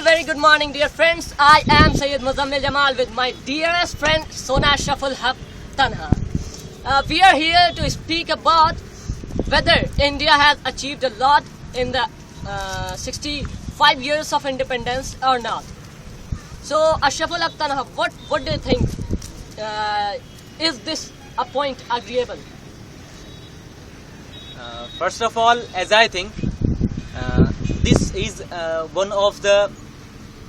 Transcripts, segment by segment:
very good morning, dear friends. I am Sayyid Muzammil Jamal with my dearest friend Sona Shaful Haq Tanha. We are here to speak about whether India has achieved a lot in the 65 years of independence or not. So, Shaful Haq Tanha, what do you think? Is this a point agreeable? First of all, as I think, this is one of the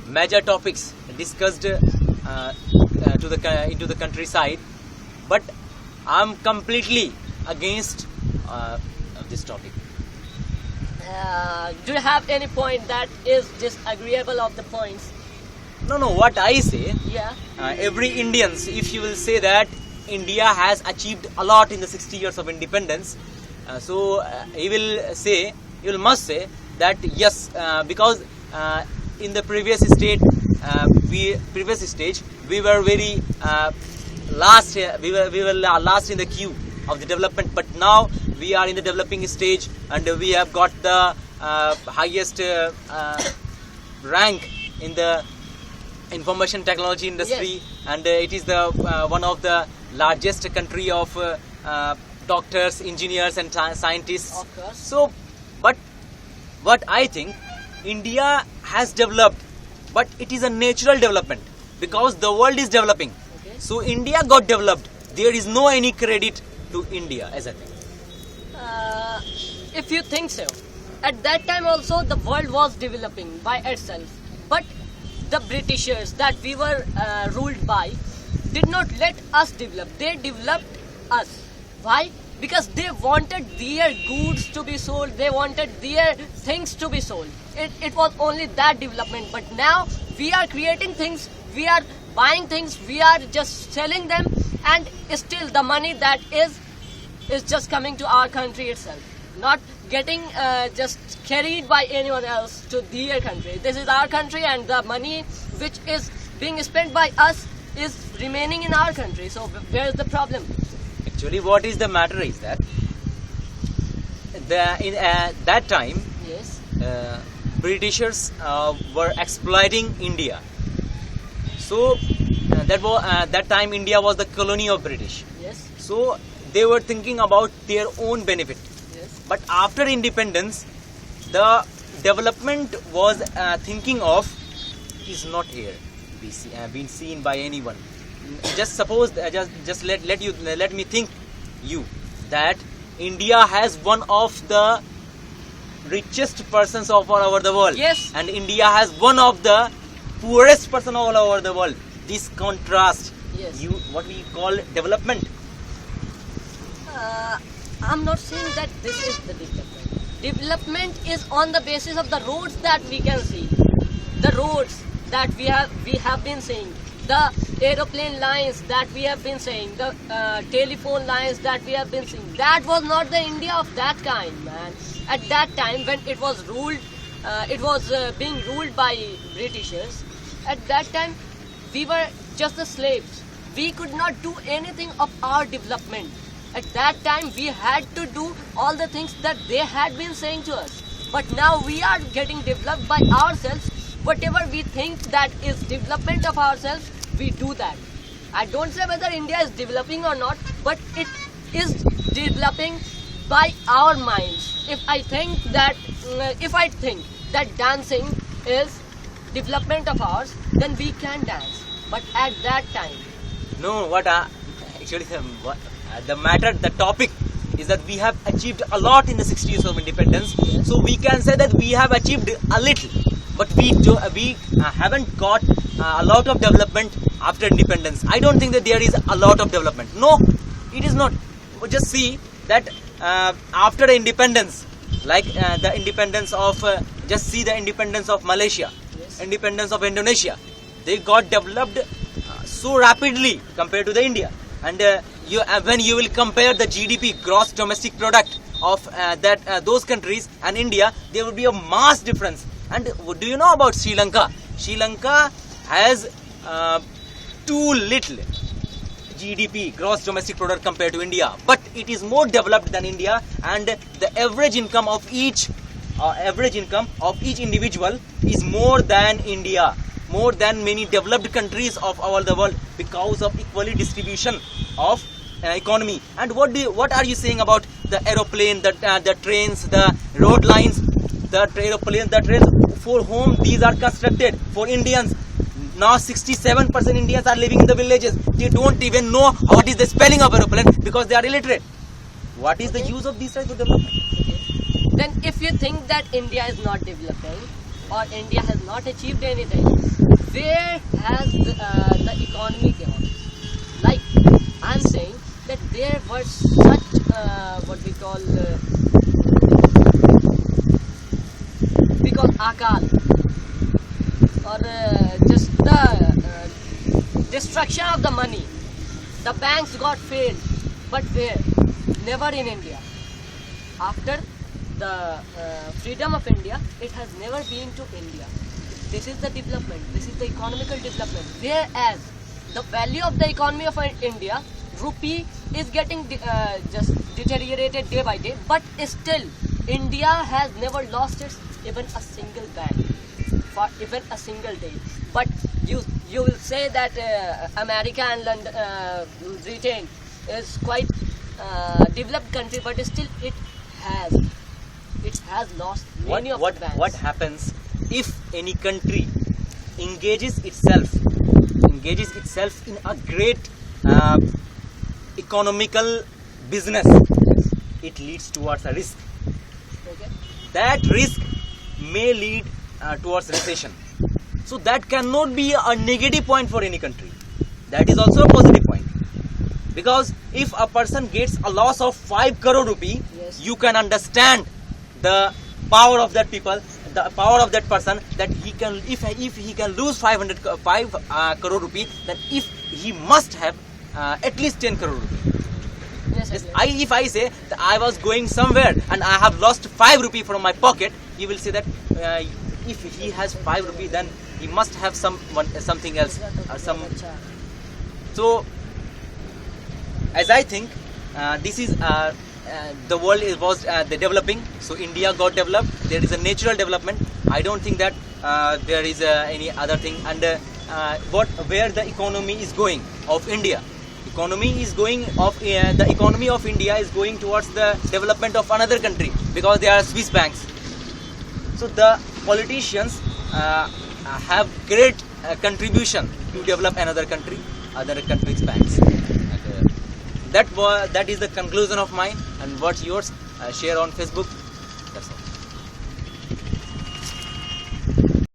major topics discussed into the countryside, but I'm completely against this topic. Do you have any point that is disagreeable of the points? No, what I say, Yeah. every Indians, if you will say that India has achieved a lot in the 60 years of independence, he must say that yes, because in the previous stage we were very last. We were last in the queue of the development, but now we are in the developing stage and we have got the highest rank in the information technology industry. Yes. And it is the one of the largest country of doctors, engineers and scientists. Of course. So, but what I think, India has developed, but it is a natural development because the world is developing. Okay. So India got developed. There is no any credit to India as I think. If you think so, at that time also the world was developing by itself, but the Britishers that we were ruled by did not let us develop. They developed us. Why? Because they wanted their goods to be sold, they wanted their things to be sold. It was only that development. But now we are creating things, we are buying things, we are just selling them, and still the money that is just coming to our country itself, not getting just carried by anyone else to their country. This is our country, and the money which is being spent by us is remaining in our country. So where is the problem? Actually, what is the matter is that in that time, Yes. Britishers were exploiting India. So that time India was the colony of British. Yes. So they were thinking about their own benefit. Yes. But after independence, the development was thinking of is not here been seen by anyone. Just suppose, just let me think you that India has one of the richest persons of all over the world. Yes. And India has one of the poorest person all over the world. This contrast, Yes. what we call development. I'm not saying that this is the development. Development is on the basis of the roads that we can see, the roads that we have been seeing, the aeroplane lines that we have been seeing, the telephone lines that we have been seeing. That was not the India of that kind, man. At that time, when it was ruled, being ruled by Britishers. At that time, we were just the slaves. We could not do anything of our development. At that time, we had to do all the things that they had been saying to us. But now we are getting developed by ourselves. Whatever we think that is development of ourselves, we do that. I don't say whether India is developing or not, but it is developing by our minds. If I think that dancing is development of ours, then we can dance. But at that time, No, actually the topic is that we have achieved a lot in the 60 years of independence. Yes. So we can say that we have achieved a little, but we haven't got a lot of development after independence. I don't think that there is a lot of development. No, it is not. Just see that after the independence, like the independence of the independence of Malaysia, Yes. independence of Indonesia, they got developed so rapidly compared to the India. And when you will compare the GDP, gross domestic product of those countries and India, there will be a mass difference. And do you know about Sri Lanka? Sri Lanka has too little GDP, gross domestic product, compared to India, but it is more developed than India, and the average income of each average income of each individual is more than India, more than many developed countries of all the world, because of equally distribution of economy. And what are you saying about the aeroplane, the trains, the road lines, the aeroplanes, the trains? For whom these are constructed? For Indians. Now 67% Indians are living in the villages. They don't even know what is the spelling of aeroplane because they are illiterate. What is the use of these types of development? Okay. Then if you think that India is not developing or India has not achieved anything, where has the economy gone? Like I'm saying that there was such what we call akal or just the destruction of the money. The banks got failed, but where? Never in India. After the freedom of India, it has never been to India. This is the development. This is the economical development. Whereas the value of the economy of India, rupee, is getting just deteriorated day by day. But still, India has never lost its even a single bank for even a single day. But you will say that America and London, Britain is quite developed country, but still it has lost many of the banks. What happens if any country engages itself in a great economical business? It leads towards a risk. Okay. That risk may lead towards recession. So that cannot be a negative point for any country. That is also a positive point. Because if a person gets a loss of 5 crore rupee, yes, you can understand the power of that people, the power of that person, that he can, if he can lose 5 crore rupee, then if he must have at least 10 crore rupee. Yes, Yes, exactly. if I say that I was going somewhere and I have lost 5 rupee from my pocket, he will say that if he has 5 rupee, then he must have something else or some. So, as I think, this is the world was developing. So India got developed. There is a natural development. I don't think that there is any other thing. And where the economy is going of India. Economy is going of the economy of India is going towards the development of another country because they are Swiss banks. So the politicians have great contribution to develop another country's banks. And, that is the conclusion of mine. And what's yours? Share on Facebook.